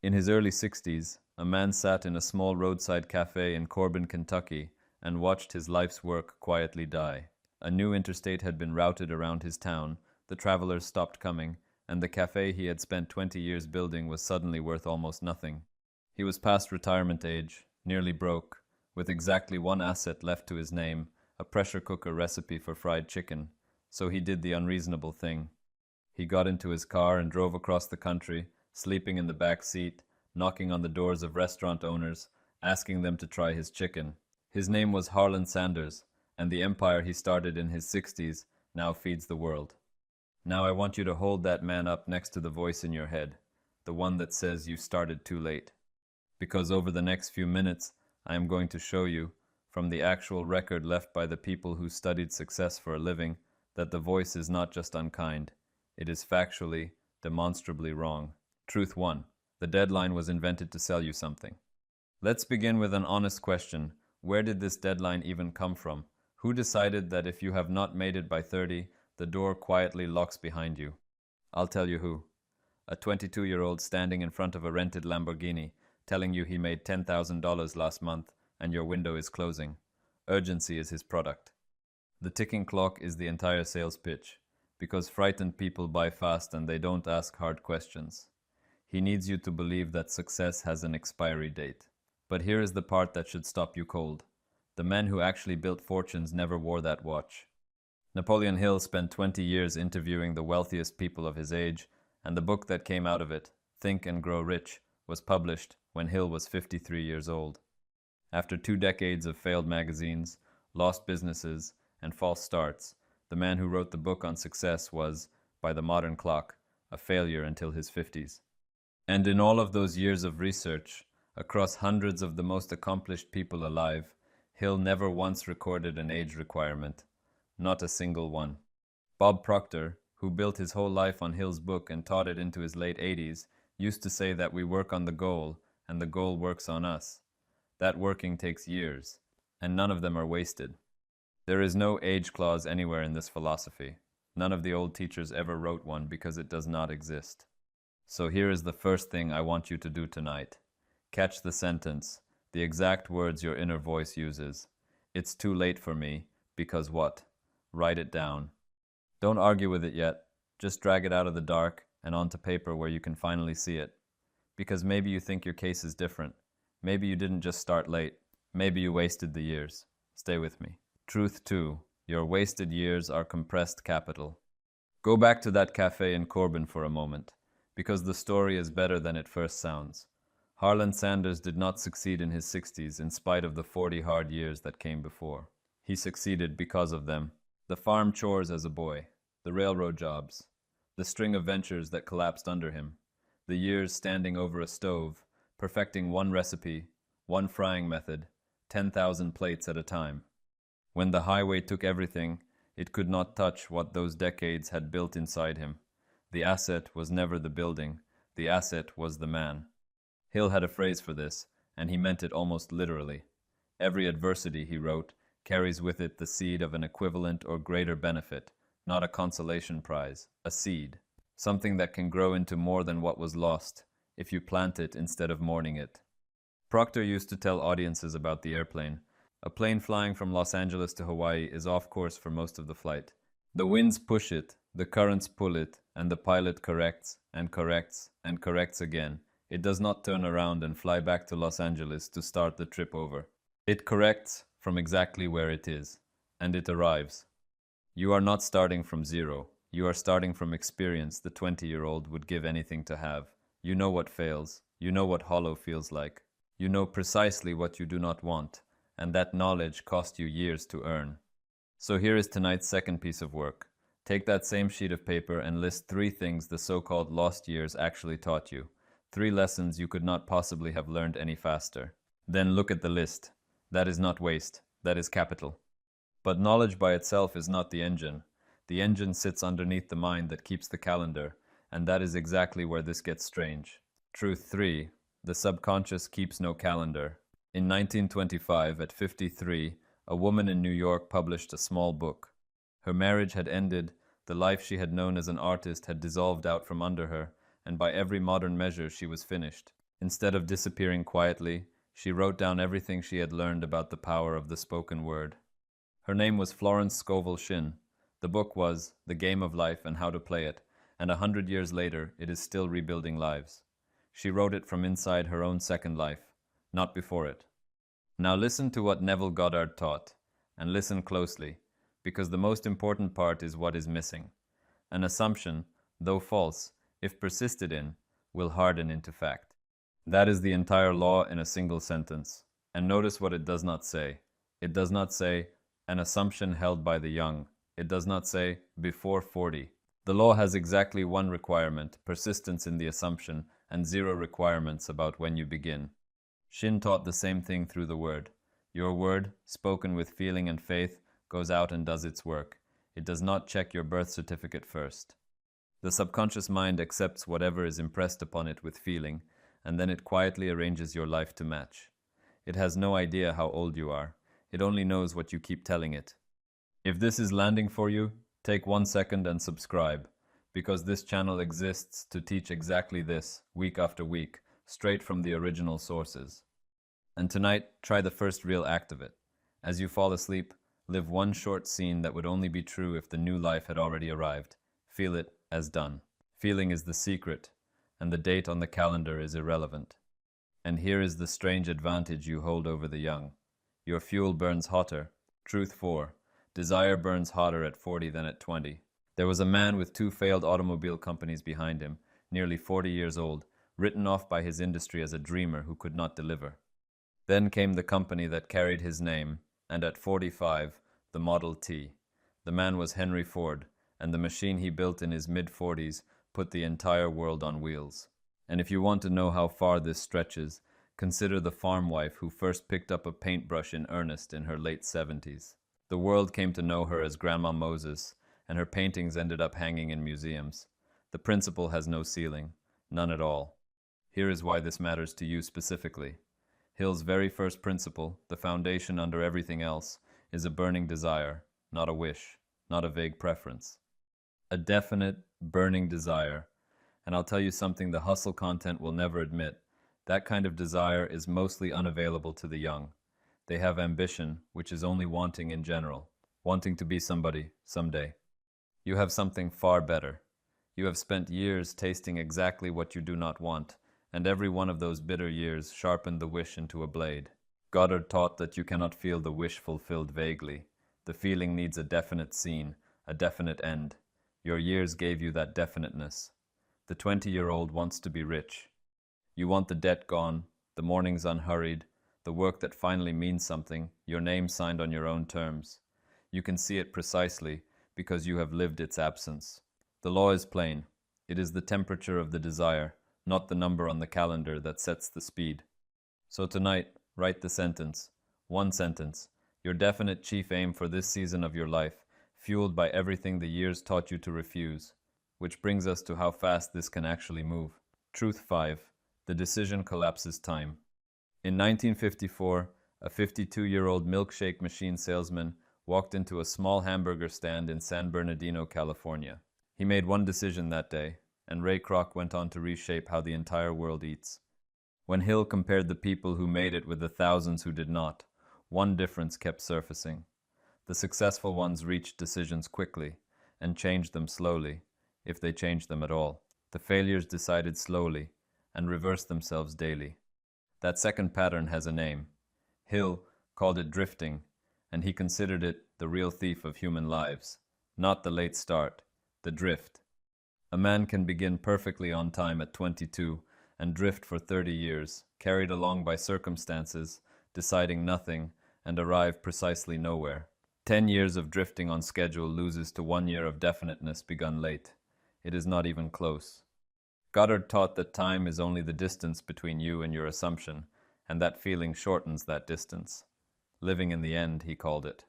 In his early 60s, a man sat in a small roadside cafe in Corbin, Kentucky, and watched his life's work quietly die. A new interstate had been routed around his town, the travelers stopped coming, and the cafe he had spent 20 years building was suddenly worth almost nothing. He was past retirement age, nearly broke, with exactly one asset left to his name, a pressure cooker recipe for fried chicken, so he did the unreasonable thing. He got into his car and drove across the country, sleeping in the back seat, knocking on the doors of restaurant owners, asking them to try his chicken. His name was Harlan Sanders, and the empire he started in his 60s now feeds the world. Now I want you to hold that man up next to the voice in your head, the one that says you started too late. Because over the next few minutes, I am going to show you, from the actual record left by the people who studied success for a living, that the voice is not just unkind. It is factually, demonstrably wrong. Truth 1. The deadline was invented to sell you something. Let's begin with an honest question. Where did this deadline even come from? Who decided that if you have not made it by 30, the door quietly locks behind you? I'll tell you who. A 22-year-old standing in front of a rented Lamborghini, telling you he made $10,000 last month and your window is closing. Urgency is his product. The ticking clock is the entire sales pitch, because frightened people buy fast and they don't ask hard questions. He needs you to believe that success has an expiry date. But here is the part that should stop you cold. The men who actually built fortunes never wore that watch. Napoleon Hill spent 20 years interviewing the wealthiest people of his age, and the book that came out of it, Think and Grow Rich, was published when Hill was 53 years old. After 2 decades of failed magazines, lost businesses, and false starts, the man who wrote the book on success was, by the modern clock, a failure until his 50s. And in all of those years of research, across hundreds of the most accomplished people alive, Hill never once recorded an age requirement. Not a single one. Bob Proctor, who built his whole life on Hill's book and taught it into his late 80s, used to say that we work on the goal, and the goal works on us. That working takes years, and none of them are wasted. There is no age clause anywhere in this philosophy. None of the old teachers ever wrote one because it does not exist. So here is the first thing I want you to do tonight. Catch the sentence, the exact words your inner voice uses. It's too late for me, because what? Write it down. Don't argue with it yet. Just drag it out of the dark and onto paper where you can finally see it. Because maybe you think your case is different. Maybe you didn't just start late. Maybe you wasted the years. Stay with me. Truth 2. Your wasted years are compressed capital. Go back to that cafe in Corbin for a moment, because the story is better than it first sounds. Harlan Sanders did not succeed in his 60s in spite of the 40 hard years that came before. He succeeded because of them. The farm chores as a boy, the railroad jobs, the string of ventures that collapsed under him, the years standing over a stove, perfecting one recipe, one frying method, 10,000 plates at a time. When the highway took everything, it could not touch what those decades had built inside him. The asset was never the building, the asset was the man. Hill had a phrase for this, and he meant it almost literally. Every adversity, he wrote, carries with it the seed of an equivalent or greater benefit, not a consolation prize, a seed, something that can grow into more than what was lost, if you plant it instead of mourning it. Proctor used to tell audiences about the airplane. A plane flying from Los Angeles to Hawaii is off course for most of the flight. The winds push it, the currents pull it, and the pilot corrects and corrects and corrects again. It does not turn around and fly back to Los Angeles to start the trip over. It corrects from exactly where it is, and it arrives. You are not starting from zero. You are starting from experience the 20-year-old would give anything to have. You know what fails. You know what hollow feels like. You know precisely what you do not want, and that knowledge cost you years to earn. So here is tonight's second piece of work. Take that same sheet of paper and list 3 things the so-called lost years actually taught you. 3 lessons you could not possibly have learned any faster. Then look at the list. That is not waste. That is capital. But knowledge by itself is not the engine. The engine sits underneath the mind that keeps the calendar, and that is exactly where this gets strange. Truth 3. The subconscious keeps no calendar. In 1925, at 53, a woman in New York published a small book. Her marriage had ended, the life she had known as an artist had dissolved out from under her, and by every modern measure she was finished. Instead of disappearing quietly, she wrote down everything she had learned about the power of the spoken word. Her name was Florence Scovel Shinn. The book was The Game of Life and How to Play It, and 100 years later, it is still rebuilding lives. She wrote it from inside her own second life, not before it. Now listen to what Neville Goddard taught, and listen closely, because the most important part is what is missing. An assumption, though false, if persisted in, will harden into fact. That is the entire law in a single sentence. And notice what it does not say. It does not say, an assumption held by the young. It does not say, before 40. The law has exactly one requirement, persistence in the assumption, and zero requirements about when you begin. Shinn taught the same thing through the word. Your word, spoken with feeling and faith, goes out and does its work. It does not check your birth certificate first. The subconscious mind accepts whatever is impressed upon it with feeling, and then it quietly arranges your life to match. It has no idea how old you are. It only knows what you keep telling it. If this is landing for you, take 1 second and subscribe, because this channel exists to teach exactly this, week after week, straight from the original sources. And tonight, try the first real act of it. As you fall asleep, live one short scene that would only be true if the new life had already arrived. Feel it as done. Feeling is the secret, and the date on the calendar is irrelevant. And here is the strange advantage you hold over the young. Your fuel burns hotter. Truth 4. Desire burns hotter at 40 than at 20. There was a man with 2 failed automobile companies behind him, nearly 40 years old, written off by his industry as a dreamer who could not deliver. Then came the company that carried his name, and at 45, the Model T. The man was Henry Ford, and the machine he built in his mid-40s put the entire world on wheels. And if you want to know how far this stretches, consider the farm wife who first picked up a paintbrush in earnest in her late 70s. The world came to know her as Grandma Moses, and her paintings ended up hanging in museums. The principle has no ceiling, none at all. Here is why this matters to you specifically. Hill's very first principle, the foundation under everything else, is a burning desire, not a wish, not a vague preference. A definite, burning desire. And I'll tell you something the hustle content will never admit. That kind of desire is mostly unavailable to the young. They have ambition, which is only wanting in general, wanting to be somebody, someday. You have something far better. You have spent years tasting exactly what you do not want, and every one of those bitter years sharpened the wish into a blade. Goddard taught that you cannot feel the wish fulfilled vaguely. The feeling needs a definite scene, a definite end. Your years gave you that definiteness. The 20-year-old wants to be rich. You want the debt gone, the mornings unhurried, the work that finally means something, your name signed on your own terms. You can see it precisely because you have lived its absence. The law is plain. It is the temperature of the desire, not the number on the calendar, that sets the speed. So tonight, write the sentence. One sentence. Your definite chief aim for this season of your life, fueled by everything the years taught you to refuse. Which brings us to how fast this can actually move. Truth 5. The decision collapses time. In 1954, a 52-year-old milkshake machine salesman walked into a small hamburger stand in San Bernardino, California. He made one decision that day, and Ray Kroc went on to reshape how the entire world eats. When Hill compared the people who made it with the thousands who did not, one difference kept surfacing. The successful ones reached decisions quickly, and changed them slowly, if they changed them at all. The failures decided slowly, and reversed themselves daily. That second pattern has a name. Hill called it drifting, and he considered it the real thief of human lives, not the late start, the drift. A man can begin perfectly on time at 22 and drift for 30 years, carried along by circumstances, deciding nothing, and arrive precisely nowhere. 10 years of drifting on schedule loses to 1 year of definiteness begun late. It is not even close. Goddard taught that time is only the distance between you and your assumption, and that feeling shortens that distance. Living in the end, he called it.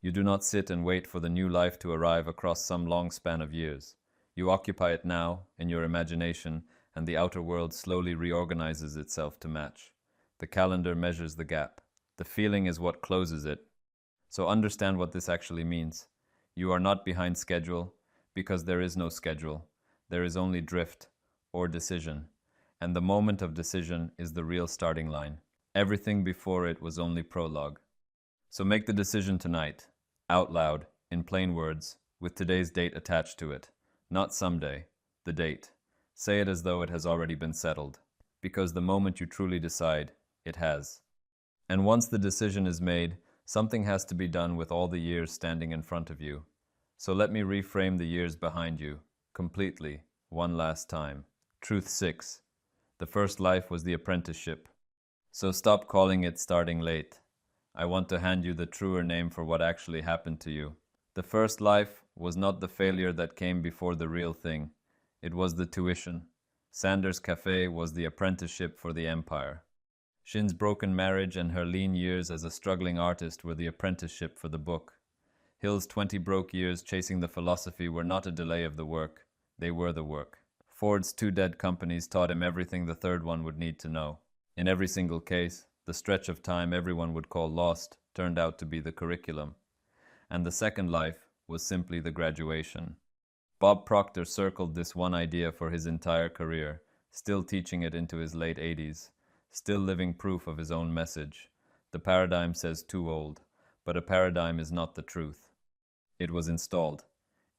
You do not sit and wait for the new life to arrive across some long span of years. You occupy it now, in your imagination, and the outer world slowly reorganizes itself to match. The calendar measures the gap. The feeling is what closes it. So understand what this actually means. You are not behind schedule, because there is no schedule. There is only drift, or decision. And the moment of decision is the real starting line. Everything before it was only prologue. So make the decision tonight, out loud, in plain words, with today's date attached to it. Not someday, the date. Say it as though it has already been settled. Because the moment you truly decide, it has. And once the decision is made, something has to be done with all the years standing in front of you. So let me reframe the years behind you, completely, one last time. Truth 6. The first life was the apprenticeship. So stop calling it starting late. I want to hand you the truer name for what actually happened to you. The first life was not the failure that came before the real thing. It was the tuition. Sanders' Cafe was the apprenticeship for the empire. Shin's broken marriage and her lean years as a struggling artist were the apprenticeship for the book. Hill's 20 broke years chasing the philosophy were not a delay of the work. They were the work. Ford's 2 dead companies taught him everything the third one would need to know. In every single case, the stretch of time everyone would call lost turned out to be the curriculum. And the second life was simply the graduation. Bob Proctor circled this one idea for his entire career, still teaching it into his late 80s, still living proof of his own message. The paradigm says too old, but a paradigm is not the truth. It was installed.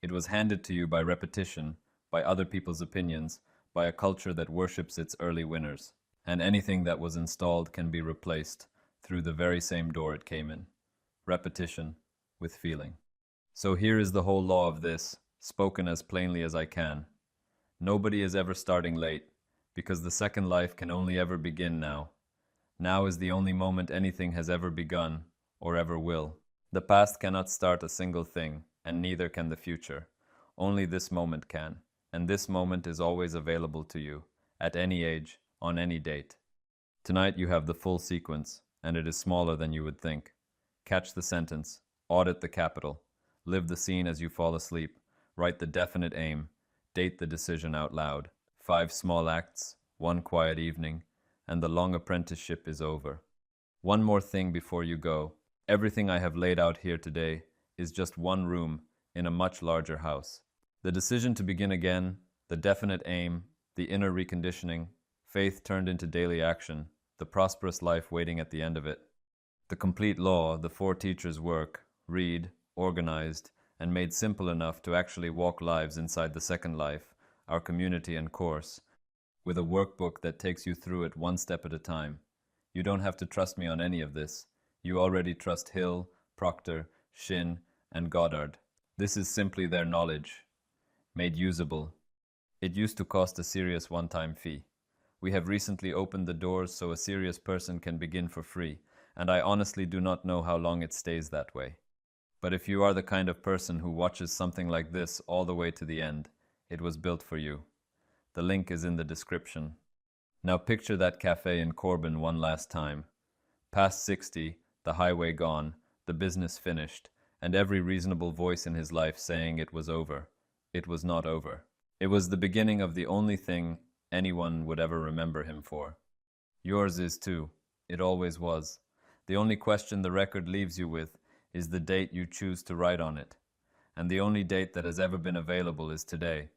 It was handed to you by repetition, by other people's opinions, by a culture that worships its early winners. And anything that was installed can be replaced through the very same door it came in. Repetition with feeling. So here is the whole law of this, spoken as plainly as I can. Nobody is ever starting late, because the second life can only ever begin now. Now is the only moment anything has ever begun, or ever will. The past cannot start a single thing, and neither can the future. Only this moment can, and this moment is always available to you, at any age, on any date. Tonight you have the full sequence, and it is smaller than you would think. Catch the sentence, audit the capital, live the scene as you fall asleep, write the definite aim, date the decision out loud. 5 small acts, 1 quiet evening, and the long apprenticeship is over. One more thing before you go. Everything I have laid out here today is just one room in a much larger house. The decision to begin again, the definite aim, the inner reconditioning, faith turned into daily action, the prosperous life waiting at the end of it. The complete law, the 4 teachers' work, read, organized, and made simple enough to actually walk lives inside the second life, our community and course, with a workbook that takes you through it one step at a time. You don't have to trust me on any of this. You already trust Hill, Proctor, Shin, and Goddard. This is simply their knowledge, made usable. It used to cost a serious one-time fee. We have recently opened the doors so a serious person can begin for free, and I honestly do not know how long it stays that way. But if you are the kind of person who watches something like this all the way to the end, it was built for you. The link is in the description. Now picture that cafe in Corbin one last time. Past 60, the highway gone, the business finished, and every reasonable voice in his life saying it was over. It was not over. It was the beginning of the only thing anyone would ever remember him for. Yours is too. It always was. The only question the record leaves you with is the date you choose to write on it. And the only date that has ever been available is today.